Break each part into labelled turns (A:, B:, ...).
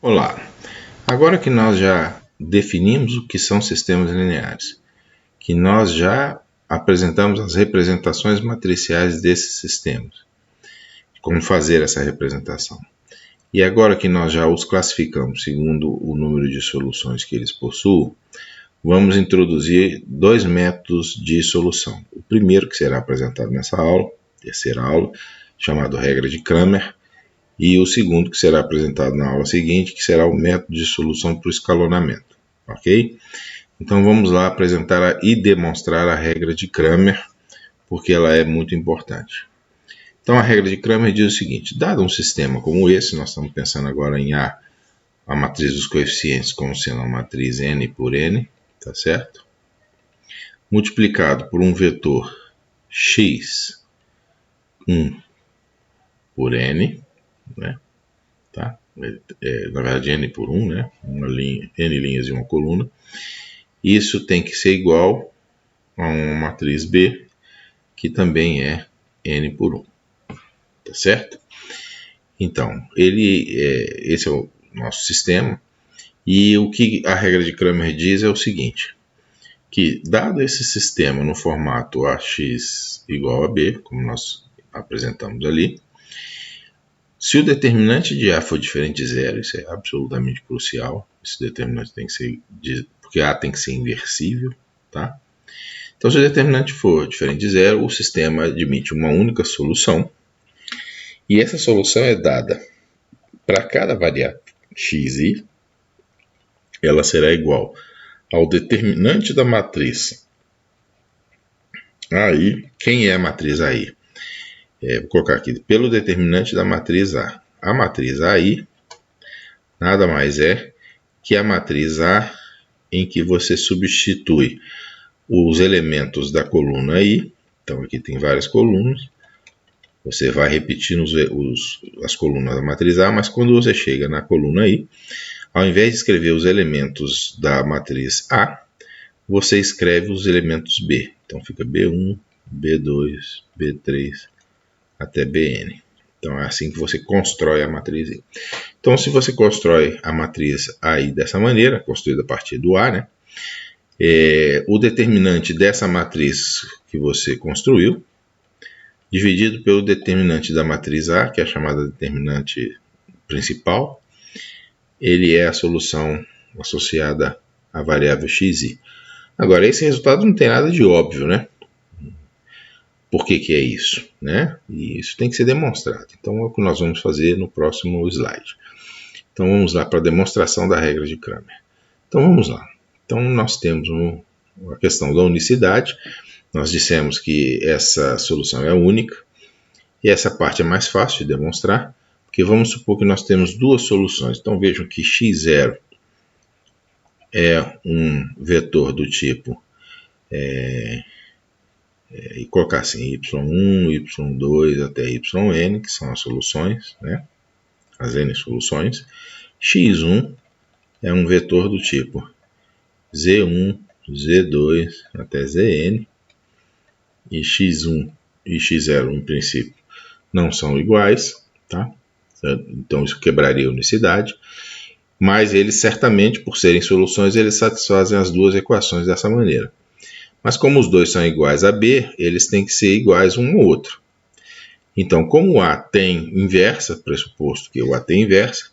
A: Olá, agora que nós já definimos o que são sistemas lineares, que nós já apresentamos as representações matriciais desses sistemas, como fazer essa representação, e agora que nós já os classificamos segundo o número de soluções que eles possuem, vamos introduzir dois métodos de solução. O primeiro, que será apresentado nessa aula, terceira aula, chamado regra de Cramer, e o segundo, que será apresentado na aula seguinte, que será o método de solução por escalonamento, ok? Então vamos lá apresentar e demonstrar a regra de Cramer, porque ela é muito importante. Então a regra de Cramer diz o seguinte: dado um sistema como esse, nós estamos pensando agora em a matriz dos coeficientes como sendo a matriz n por n, tá certo? Multiplicado por um vetor x1 por n, né? Tá? Na verdade, n por 1, né? Uma linha, n linhas de uma coluna. Isso tem que ser igual a uma matriz B, que também é n por 1. Tá certo? Então, esse é o nosso sistema. E o que a regra de Cramer diz é o seguinte: que dado esse sistema no formato AX igual a B, como nós apresentamos ali, se o determinante de A for diferente de zero, isso é absolutamente crucial, esse determinante tem que ser, porque A tem que ser inversível, tá? Então, se o determinante for diferente de zero, o sistema admite uma única solução, e essa solução é dada para cada variável xi, ela será igual ao determinante da matriz AI. Quem é a matriz AI? Vou colocar aqui, pelo determinante da matriz A. A matriz AI nada mais é que a matriz A em que você substitui os elementos da coluna I. Então aqui tem várias colunas. Você vai repetindo as colunas da matriz A, mas quando você chega na coluna I, ao invés de escrever os elementos da matriz A, você escreve os elementos B. Então fica B1, B2, B3, até Bn. Então é assim que você constrói a matriz I. Então, se você constrói a matriz AI dessa maneira, construída a partir do A, né? O determinante dessa matriz que você construiu, dividido pelo determinante da matriz A, que é a chamada determinante principal, ele é a solução associada à variável xi. Agora, esse resultado não tem nada de óbvio, né? Por que é isso, né? E isso tem que ser demonstrado. Então, é o que nós vamos fazer no próximo slide. Então, vamos lá para a demonstração da regra de Cramer. Então, vamos lá. Então, nós temos a questão da unicidade. Nós dissemos que essa solução é única. E essa parte é mais fácil de demonstrar, porque vamos supor que nós temos duas soluções. Então, vejam que x0 é um vetor do tipo... e colocar assim, y1, y2 até yn, que são as soluções, né? As n soluções. x1 é um vetor do tipo z1, z2 até zn, e x1 e x0, em princípio, não são iguais, tá? Então isso quebraria a unicidade, mas eles certamente, por serem soluções, eles satisfazem as duas equações dessa maneira. Mas como os dois são iguais a B, eles têm que ser iguais um ao outro. Então, como o A tem inversa, pressuposto que o A tem inversa,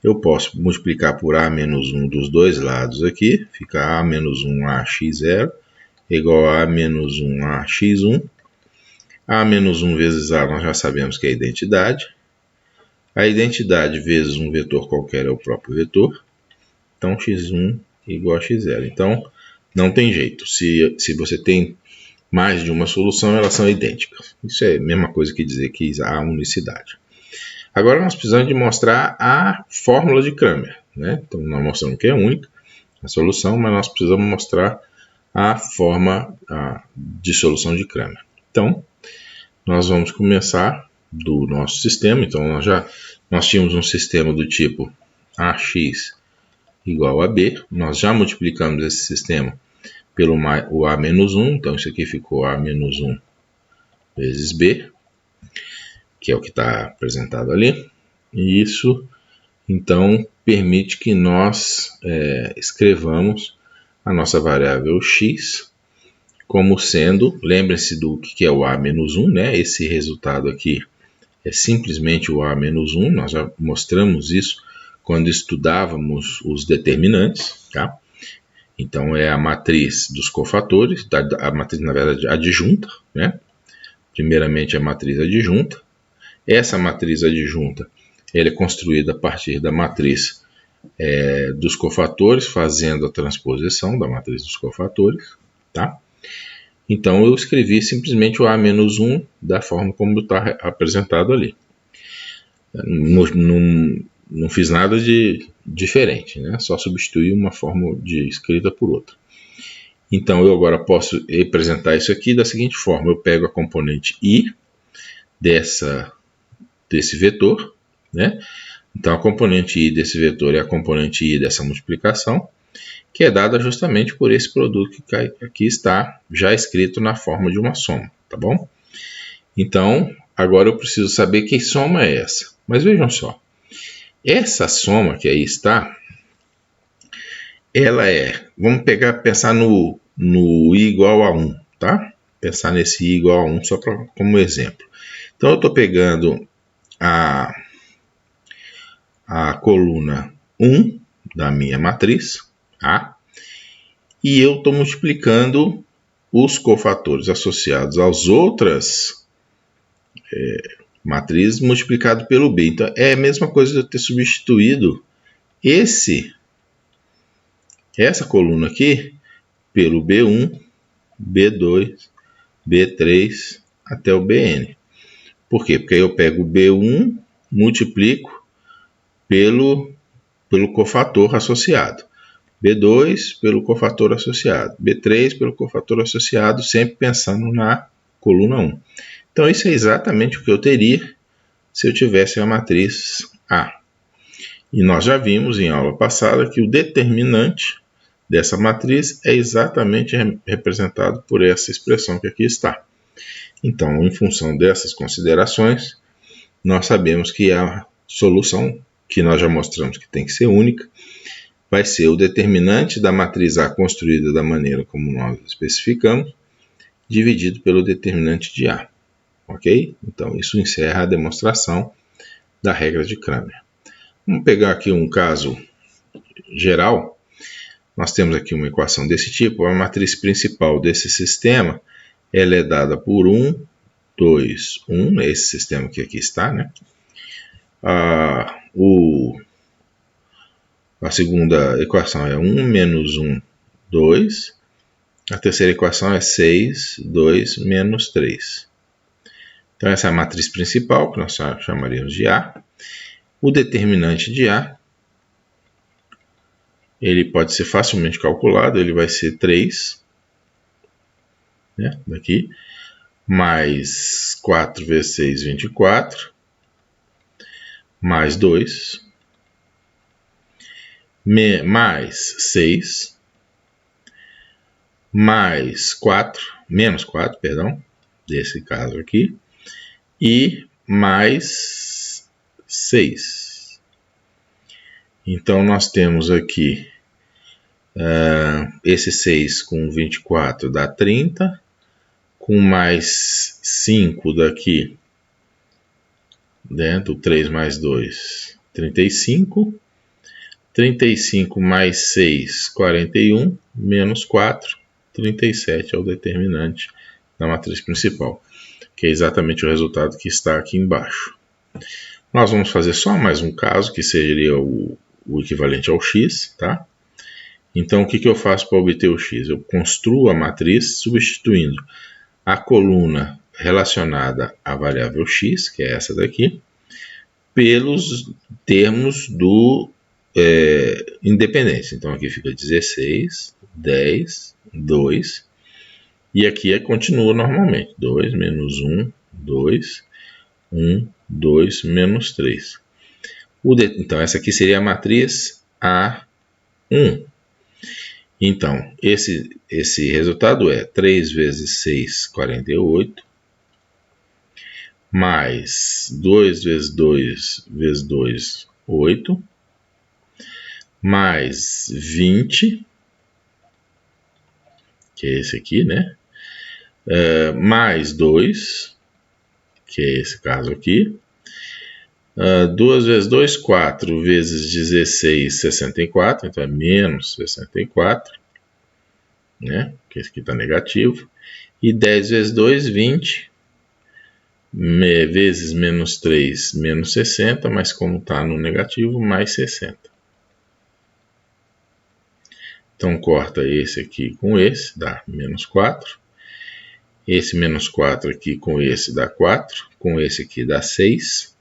A: eu posso multiplicar por A menos 1 dos dois lados aqui, fica A menos 1AX0 igual a menos 1AX1. A menos 1 vezes A nós já sabemos que é a identidade. A identidade vezes um vetor qualquer é o próprio vetor. Então, x1 igual a x0. Então, não tem jeito. Se você tem mais de uma solução, elas são idênticas. Isso é a mesma coisa que dizer que há unicidade. Agora nós precisamos de mostrar a fórmula de Cramer, né? Então nós mostramos que é única a solução, mas nós precisamos mostrar a forma de solução de Cramer. Então nós vamos começar do nosso sistema. Então nós tínhamos um sistema do tipo AX igual a B. Nós já multiplicamos esse sistema pelo o A menos 1, então isso aqui ficou A menos 1 vezes B, que é o que está apresentado ali, e isso Então, permite que nós escrevamos a nossa variável x como sendo, lembre-se do que é o A-1, né? Esse resultado aqui é simplesmente o A-1, nós já mostramos isso quando estudávamos os determinantes, tá? Então, é a matriz dos cofatores, a matriz, na verdade, adjunta, né? Primeiramente, a matriz adjunta. Essa matriz adjunta ela é construída a partir da matriz dos cofatores, fazendo a transposição da matriz dos cofatores, tá? Então, eu escrevi simplesmente o A-1 da forma como está apresentado ali. Não fiz nada de diferente, né? Só substituí uma forma de escrita por outra. Então, eu agora posso representar isso aqui da seguinte forma. Eu pego a componente I desse vetor, né? Então, a componente I desse vetor é a componente I dessa multiplicação, que é dada justamente por esse produto que aqui está já escrito na forma de uma soma, tá bom? Então, agora eu preciso saber que soma é essa. Mas vejam só, essa soma que aí está, ela vamos pensar no I igual a 1, tá? Pensar nesse I igual a 1 só como exemplo. Então, eu estou pegando a coluna 1 da minha matriz, A, e eu estou multiplicando os cofatores associados às outras matrizes multiplicado pelo B. Então, é a mesma coisa de eu ter substituído essa coluna aqui pelo B1, B2, B3 até o Bn. Por quê? Porque aí eu pego o B1, multiplico pelo cofator associado. B2 pelo cofator associado. B3 pelo cofator associado, sempre pensando na coluna 1. Então, isso é exatamente o que eu teria se eu tivesse a matriz A. E nós já vimos em aula passada que o determinante dessa matriz é exatamente representado por essa expressão que aqui está. Então, em função dessas considerações, nós sabemos que a solução, que nós já mostramos que tem que ser única, vai ser o determinante da matriz A construída da maneira como nós especificamos, dividido pelo determinante de A. Ok? Então, isso encerra a demonstração da regra de Cramer. Vamos pegar aqui um caso geral. Nós temos aqui uma equação desse tipo. A matriz principal desse sistema ela é dada por 1, 2, 1. Esse sistema que aqui está, né? A segunda equação é 1 menos 1, 2. A terceira equação é 6, 2 menos 3. Então, essa é a matriz principal, que nós chamaríamos de A. O determinante de A, ele pode ser facilmente calculado, ele vai ser 3, né, daqui, mais 4 vezes 6, 24, mais 2, mais 6, mais 4, menos 4, perdão, desse caso aqui, e mais 6. Então, nós temos aqui esse 6 com 24 dá 30, com mais 5 daqui, dentro, 3 mais 2, 35, 35 mais 6, 41, menos 4, 37 é o determinante da matriz principal, que é exatamente o resultado que está aqui embaixo. Nós vamos fazer só mais um caso, que seria o equivalente ao x, tá? Então, o que eu faço para obter o x? Eu construo a matriz substituindo a coluna relacionada à variável x, que é essa daqui, pelos termos do independência. Então, aqui fica 16, 10, 2, e aqui continua normalmente. 2 menos 1, 2, 1, 2, menos 3. Então, essa aqui seria a matriz A1. Então, esse resultado é 3 vezes 6, 48, mais 2 vezes 2 vezes 2, 8, mais 20, que é esse aqui, né? Mais 2, que é esse caso aqui. 2 vezes 2, 4 vezes 16, 64, então é menos 64, né? Porque esse aqui está negativo. E 10 vezes 2, 20, vezes menos 3, menos 60, mas como está no negativo, mais 60. Então corta esse aqui com esse, dá menos 4. Esse menos 4 aqui com esse dá 4, com esse aqui dá 6.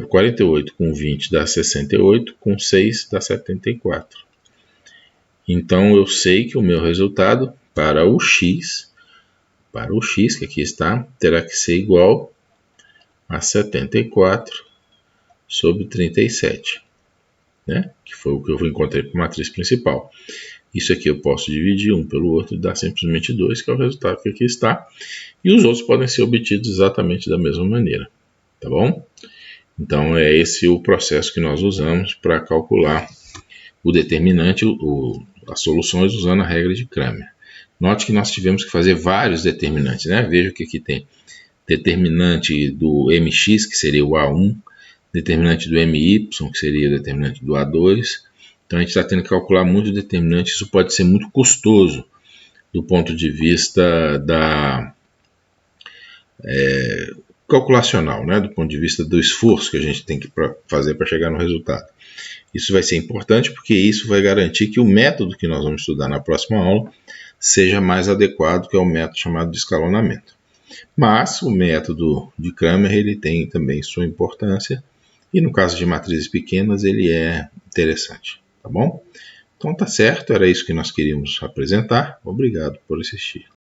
A: 48 com 20 dá 68, com 6 dá 74. Então eu sei que o meu resultado para o x, que aqui está, terá que ser igual a 74 sobre 37, né? Que foi o que eu encontrei para a matriz principal. Isso aqui eu posso dividir um pelo outro e dar simplesmente 2, que é o resultado que aqui está. E os outros podem ser obtidos exatamente da mesma maneira, tá bom? Então é esse o processo que nós usamos para calcular o determinante, as soluções usando a regra de Cramer. Note que nós tivemos que fazer vários determinantes, né? Veja que aqui tem determinante do mx, que seria o A1, determinante do my, que seria o determinante do A2. Então a gente está tendo que calcular muitos determinantes, isso pode ser muito custoso do ponto de vista da calculacional, né? Do ponto de vista do esforço que a gente tem que fazer para chegar no resultado. Isso vai ser importante porque isso vai garantir que o método que nós vamos estudar na próxima aula seja mais adequado, que é o método chamado de escalonamento. Mas o método de Cramer ele tem também sua importância e no caso de matrizes pequenas ele é interessante, tá bom? Então tá certo, era isso que nós queríamos apresentar. Obrigado por assistir.